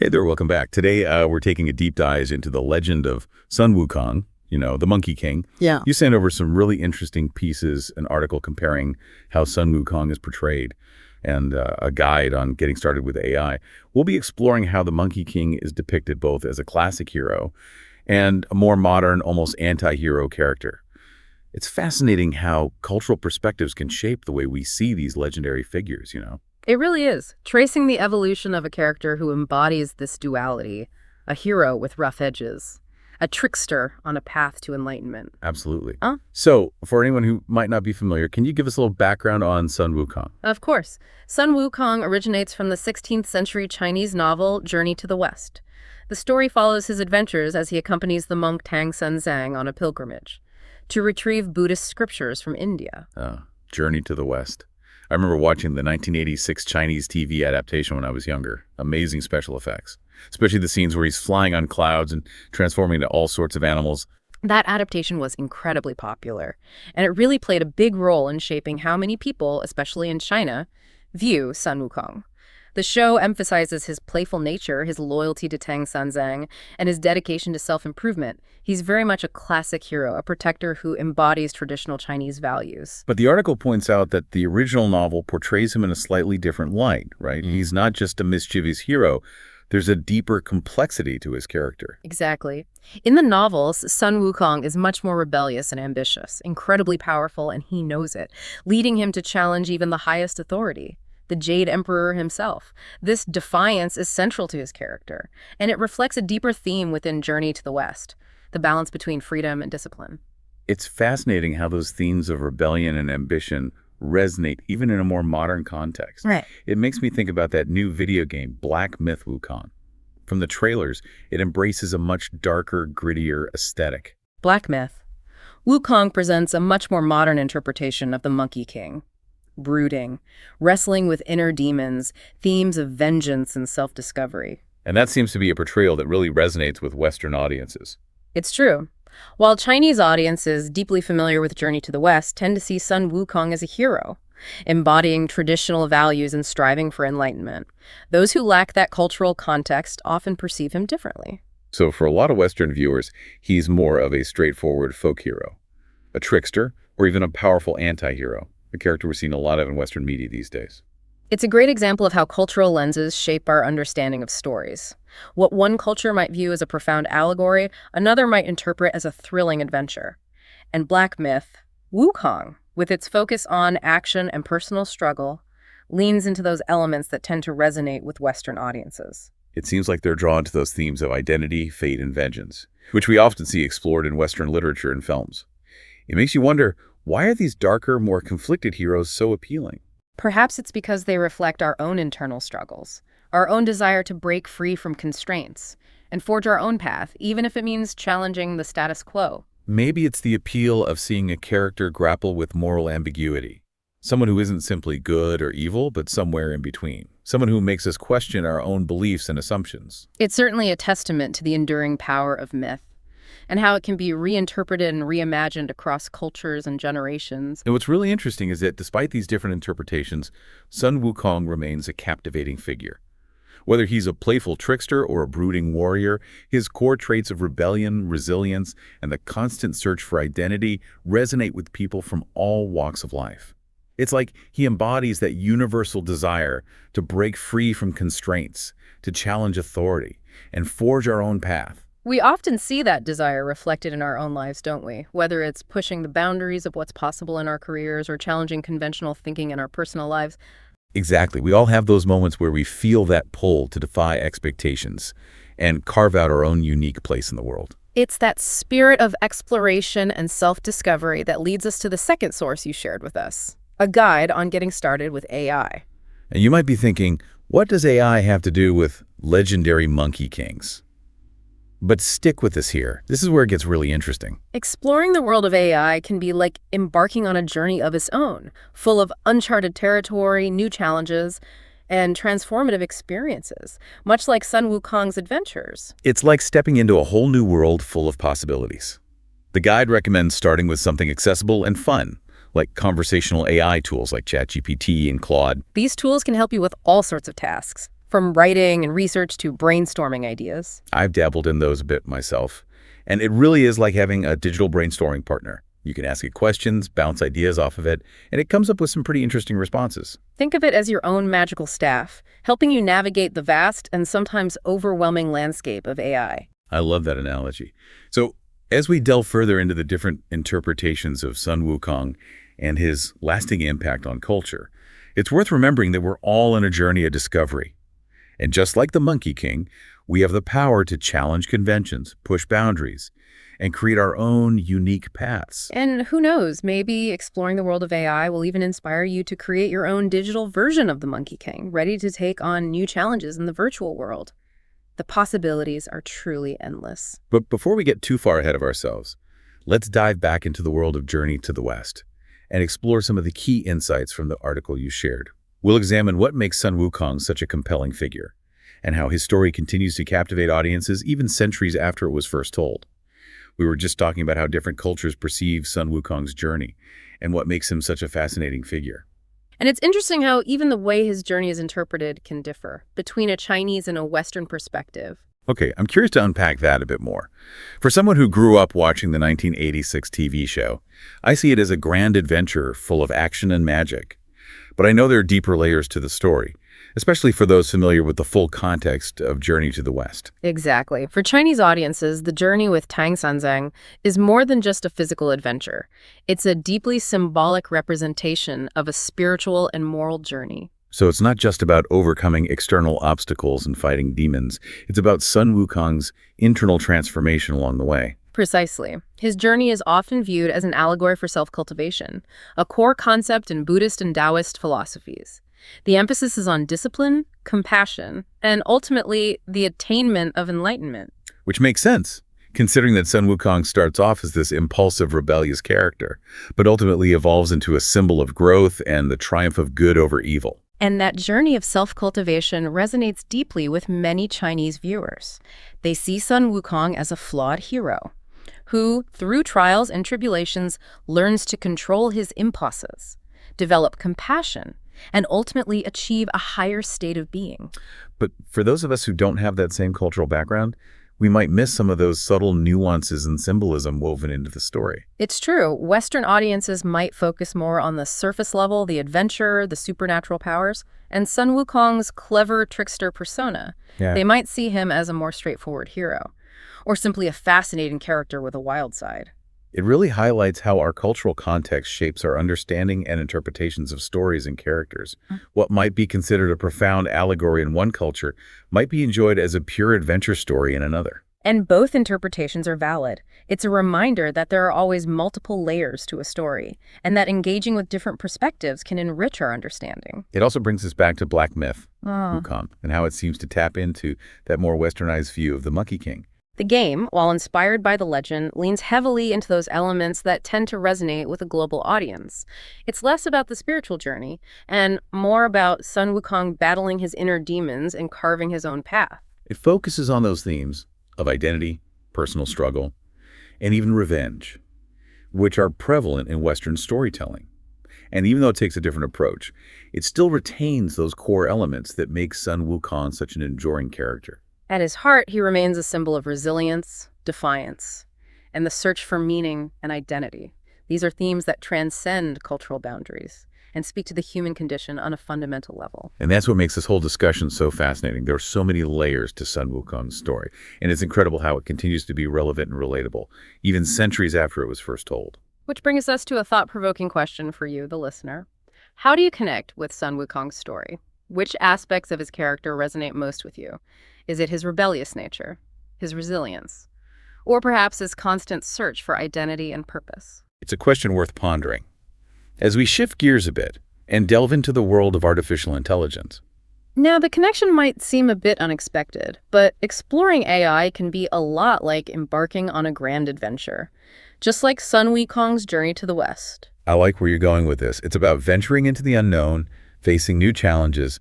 Hey there, welcome back. Today, we're taking a deep dive into the legend of Sun Wukong, the Monkey King. Yeah. You sent over some really interesting pieces, an article comparing how Sun Wukong is portrayed, and a guide on getting started with AI. We'll be exploring how the Monkey King is depicted both as a classic hero and a more modern, almost anti-hero character. It's fascinating how cultural perspectives can shape the way we see these legendary figures. It really is. Tracing the evolution of a character who embodies this duality, a hero with rough edges, a trickster on a path to enlightenment. Absolutely. Huh? So, for anyone who might not be familiar, can you give us a little background on Sun Wukong? Of course. Sun Wukong originates from the 16th century Chinese novel Journey to the West. The story follows his adventures as he accompanies the monk Tang Senzang on a pilgrimage to retrieve Buddhist scriptures from India. Journey to the West. I remember watching the 1986 Chinese TV adaptation when I was younger. Amazing special effects, especially the scenes where he's flying on clouds and transforming into all sorts of animals. That adaptation was incredibly popular, and it really played a big role in shaping how many people, especially in China, view Sun Wukong. The show emphasizes his playful nature, his loyalty to Tang Senzang, and his dedication to self-improvement. He's very much a classic hero, a protector who embodies traditional Chinese values. But the article points out that the original novel portrays him in a slightly different light, right? He's not just a mischievous hero. There's a deeper complexity to his character. Exactly. In the novels, Sun Wukong is much more rebellious and ambitious, incredibly powerful, and he knows it, leading him to challenge even the highest authority, the Jade Emperor himself. This defiance is central to his character, and it reflects a deeper theme within Journey to the West, the balance between freedom and discipline. It's fascinating how those themes of rebellion and ambition resonate even in a more modern context. Right. It makes me think about that new video game, Black Myth Wukong. From the trailers, it embraces a much darker, grittier aesthetic. Black Myth. Wukong presents a much more modern interpretation of the Monkey King. Brooding, wrestling with inner demons, themes of vengeance and self-discovery. And that seems to be a portrayal that really resonates with Western audiences. It's true. While Chinese audiences deeply familiar with Journey to the West tend to see Sun Wukong as a hero, embodying traditional values and striving for enlightenment, those who lack that cultural context often perceive him differently. So for a lot of Western viewers, he's more of a straightforward folk hero, a trickster, or even a powerful anti-hero, a character we're seeing a lot of in Western media these days. It's a great example of how cultural lenses shape our understanding of stories. What one culture might view as a profound allegory, another might interpret as a thrilling adventure. And Black Myth, Wukong, with its focus on action and personal struggle, leans into those elements that tend to resonate with Western audiences. It seems like they're drawn to those themes of identity, fate, and vengeance, which we often see explored in Western literature and films. It makes you wonder, why are these darker, more conflicted heroes so appealing? Perhaps it's because they reflect our own internal struggles, our own desire to break free from constraints, and forge our own path, even if it means challenging the status quo. Maybe it's the appeal of seeing a character grapple with moral ambiguity. Someone who isn't simply good or evil, but somewhere in between. Someone who makes us question our own beliefs and assumptions. It's certainly a testament to the enduring power of myth, and how it can be reinterpreted and reimagined across cultures and generations. And what's really interesting is that despite these different interpretations, Sun Wukong remains a captivating figure. Whether he's a playful trickster or a brooding warrior, his core traits of rebellion, resilience, and the constant search for identity resonate with people from all walks of life. It's like he embodies that universal desire to break free from constraints, to challenge authority, and forge our own path. We often see that desire reflected in our own lives, don't we? Whether it's pushing the boundaries of what's possible in our careers or challenging conventional thinking in our personal lives. Exactly. We all have those moments where we feel that pull to defy expectations and carve out our own unique place in the world. It's that spirit of exploration and self-discovery that leads us to the second source you shared with us, a guide on getting started with AI. And you might be thinking, what does AI have to do with legendary monkey kings? But stick with us here. This is where it gets really interesting. Exploring the world of AI can be like embarking on a journey of its own, full of uncharted territory, new challenges, and transformative experiences, much like Sun Wukong's adventures. It's like stepping into a whole new world full of possibilities. The guide recommends starting with something accessible and fun, like conversational AI tools like ChatGPT and Claude. These tools can help you with all sorts of tasks, from writing and research to brainstorming ideas. I've dabbled in those a bit myself. And it really is like having a digital brainstorming partner. You can ask it questions, bounce ideas off of it, and it comes up with some pretty interesting responses. Think of it as your own magical staff, helping you navigate the vast and sometimes overwhelming landscape of AI. I love that analogy. So as we delve further into the different interpretations of Sun Wukong and his lasting impact on culture, it's worth remembering that we're all on a journey of discovery. And just like the Monkey King, we have the power to challenge conventions, push boundaries, and create our own unique paths. And who knows, maybe exploring the world of AI will even inspire you to create your own digital version of the Monkey King, ready to take on new challenges in the virtual world. The possibilities are truly endless. But before we get too far ahead of ourselves, let's dive back into the world of Journey to the West and explore some of the key insights from the article you shared. We'll examine what makes Sun Wukong such a compelling figure, and how his story continues to captivate audiences even centuries after it was first told. We were just talking about how different cultures perceive Sun Wukong's journey and what makes him such a fascinating figure. And it's interesting how even the way his journey is interpreted can differ between a Chinese and a Western perspective. Okay, I'm curious to unpack that a bit more. For someone who grew up watching the 1986 TV show, I see it as a grand adventure full of action and magic. But I know there are deeper layers to the story, especially for those familiar with the full context of Journey to the West. Exactly. For Chinese audiences, the journey with Tang Sanzang is more than just a physical adventure. It's a deeply symbolic representation of a spiritual and moral journey. So it's not just about overcoming external obstacles and fighting demons. It's about Sun Wukong's internal transformation along the way. Precisely. His journey is often viewed as an allegory for self-cultivation, a core concept in Buddhist and Taoist philosophies. The emphasis is on discipline, compassion, and ultimately the attainment of enlightenment. Which makes sense, considering that Sun Wukong starts off as this impulsive, rebellious character, but ultimately evolves into a symbol of growth and the triumph of good over evil. And that journey of self-cultivation resonates deeply with many Chinese viewers. They see Sun Wukong as a flawed hero, who, through trials and tribulations, learns to control his impulses, develop compassion, and ultimately achieve a higher state of being. But for those of us who don't have that same cultural background, we might miss some of those subtle nuances and symbolism woven into the story. It's true. Western audiences might focus more on the surface level, the adventure, the supernatural powers, and Sun Wukong's clever trickster persona. Yeah. They might see him as a more straightforward hero, or simply a fascinating character with a wild side. It really highlights how our cultural context shapes our understanding and interpretations of stories and characters. What might be considered a profound allegory in one culture might be enjoyed as a pure adventure story in another. And both interpretations are valid. It's a reminder that there are always multiple layers to a story, and that engaging with different perspectives can enrich our understanding. It also brings us back to Black Myth, Wukong, and how it seems to tap into that more westernized view of the Monkey King. The game, while inspired by the legend, leans heavily into those elements that tend to resonate with a global audience. It's less about the spiritual journey and more about Sun Wukong battling his inner demons and carving his own path. It focuses on those themes of identity, personal struggle, and even revenge, which are prevalent in Western storytelling. And even though it takes a different approach, it still retains those core elements that make Sun Wukong such an enduring character. At his heart, he remains a symbol of resilience, defiance, and the search for meaning and identity. These are themes that transcend cultural boundaries and speak to the human condition on a fundamental level. And that's what makes this whole discussion so fascinating. There are so many layers to Sun Wukong's story, and it's incredible how it continues to be relevant and relatable, even centuries after it was first told. Which brings us to a thought-provoking question for you, the listener. How do you connect with Sun Wukong's story? Which aspects of his character resonate most with you? Is it his rebellious nature, his resilience, or perhaps his constant search for identity and purpose? It's a question worth pondering. As we shift gears a bit and delve into the world of artificial intelligence. Now, the connection might seem a bit unexpected, but exploring AI can be a lot like embarking on a grand adventure, just like Sun Wukong's journey to the West. I like where you're going with this. It's about venturing into the unknown, facing new challenges,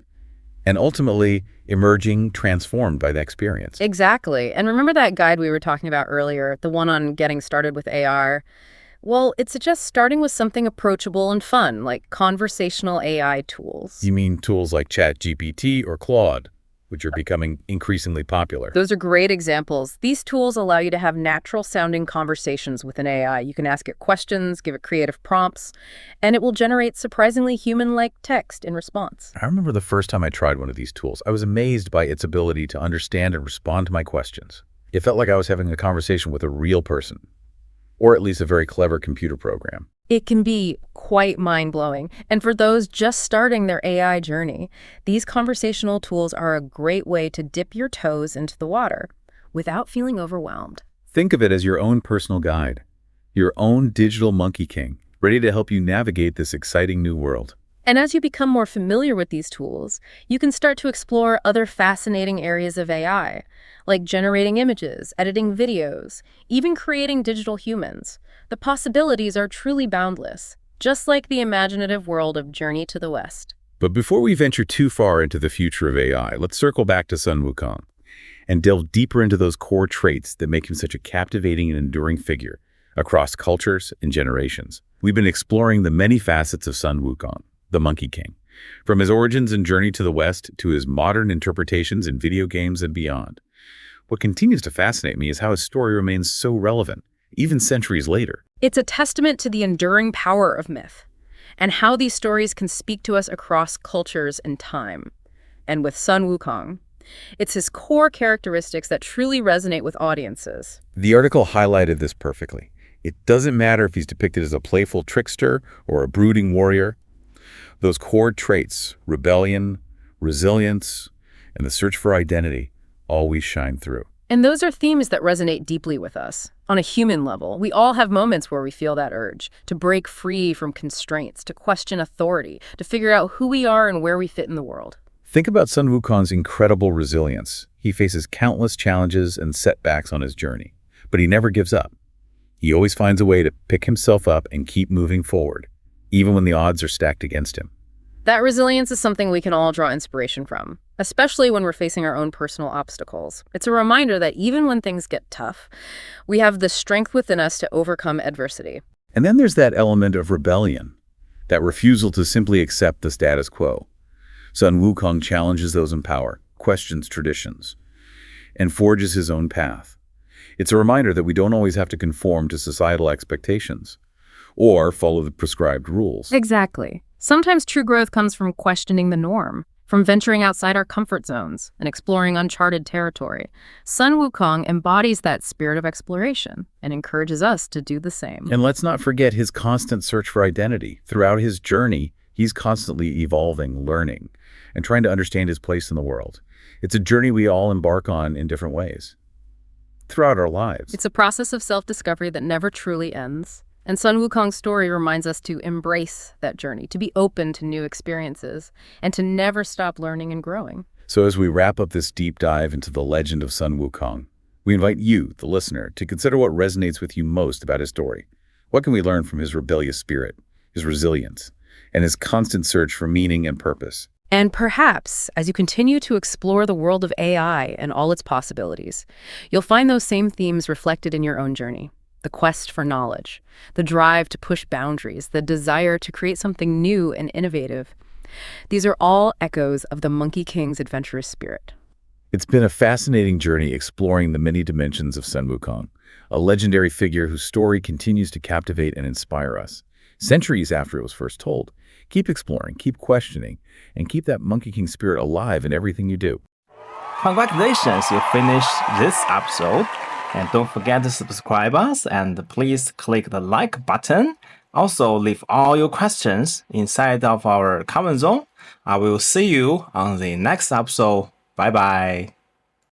and ultimately emerging transformed by the experience. Exactly. And remember that guide we were talking about earlier, the one on getting started with AR? Well, it suggests starting with something approachable and fun, like conversational AI tools. You mean tools like ChatGPT or Claude? which are becoming increasingly popular. Those are great examples. These tools allow you to have natural-sounding conversations with an AI. You can ask it questions, give it creative prompts, and it will generate surprisingly human-like text in response. I remember the first time I tried one of these tools. I was amazed by its ability to understand and respond to my questions. It felt like I was having a conversation with a real person, or at least a very clever computer program. It can be quite mind-blowing. And for those just starting their AI journey, these conversational tools are a great way to dip your toes into the water without feeling overwhelmed. Think of it as your own personal guide, your own digital monkey king, ready to help you navigate this exciting new world. And as you become more familiar with these tools, you can start to explore other fascinating areas of AI, like generating images, editing videos, even creating digital humans. The possibilities are truly boundless, just like the imaginative world of Journey to the West. But before we venture too far into the future of AI, let's circle back to Sun Wukong and delve deeper into those core traits that make him such a captivating and enduring figure across cultures and generations. We've been exploring the many facets of Sun Wukong, the Monkey King, from his origins and journey to the West to his modern interpretations in video games and beyond. What continues to fascinate me is how his story remains so relevant, even centuries later. It's a testament to the enduring power of myth and how these stories can speak to us across cultures and time. And with Sun Wukong, it's his core characteristics that truly resonate with audiences. The article highlighted this perfectly. It doesn't matter if he's depicted as a playful trickster or a brooding warrior. Those core traits, rebellion, resilience, and the search for identity, always shine through. And those are themes that resonate deeply with us. On a human level, we all have moments where we feel that urge to break free from constraints, to question authority, to figure out who we are and where we fit in the world. Think about Sun Wukong's incredible resilience. He faces countless challenges and setbacks on his journey, but he never gives up. He always finds a way to pick himself up and keep moving forward, even when the odds are stacked against him. That resilience is something we can all draw inspiration from, especially when we're facing our own personal obstacles. It's a reminder that even when things get tough, we have the strength within us to overcome adversity. And then there's that element of rebellion, that refusal to simply accept the status quo. Sun Wukong challenges those in power, questions traditions, and forges his own path. It's a reminder that we don't always have to conform to societal expectations or follow the prescribed rules. Exactly. Sometimes true growth comes from questioning the norm, from venturing outside our comfort zones and exploring uncharted territory. Sun Wukong embodies that spirit of exploration and encourages us to do the same. And let's not forget his constant search for identity. Throughout his journey, he's constantly evolving, learning, and trying to understand his place in the world. It's a journey we all embark on in different ways throughout our lives. It's a process of self-discovery that never truly ends. And Sun Wukong's story reminds us to embrace that journey, to be open to new experiences, and to never stop learning and growing. So as we wrap up this deep dive into the legend of Sun Wukong, we invite you, the listener, to consider what resonates with you most about his story. What can we learn from his rebellious spirit, his resilience, and his constant search for meaning and purpose? And perhaps, as you continue to explore the world of AI and all its possibilities, you'll find those same themes reflected in your own journey. The quest for knowledge, the drive to push boundaries, the desire to create something new and innovative. These are all echoes of the Monkey King's adventurous spirit. It's been a fascinating journey exploring the many dimensions of Sun Wukong, a legendary figure whose story continues to captivate and inspire us. Centuries after it was first told, keep exploring, keep questioning, and keep that Monkey King spirit alive in everything you do. Congratulations, you finished this episode. And don't forget to subscribe us and please click the like button. Also, leave all your questions inside of our comment zone. I will see you on the next episode. Bye-bye.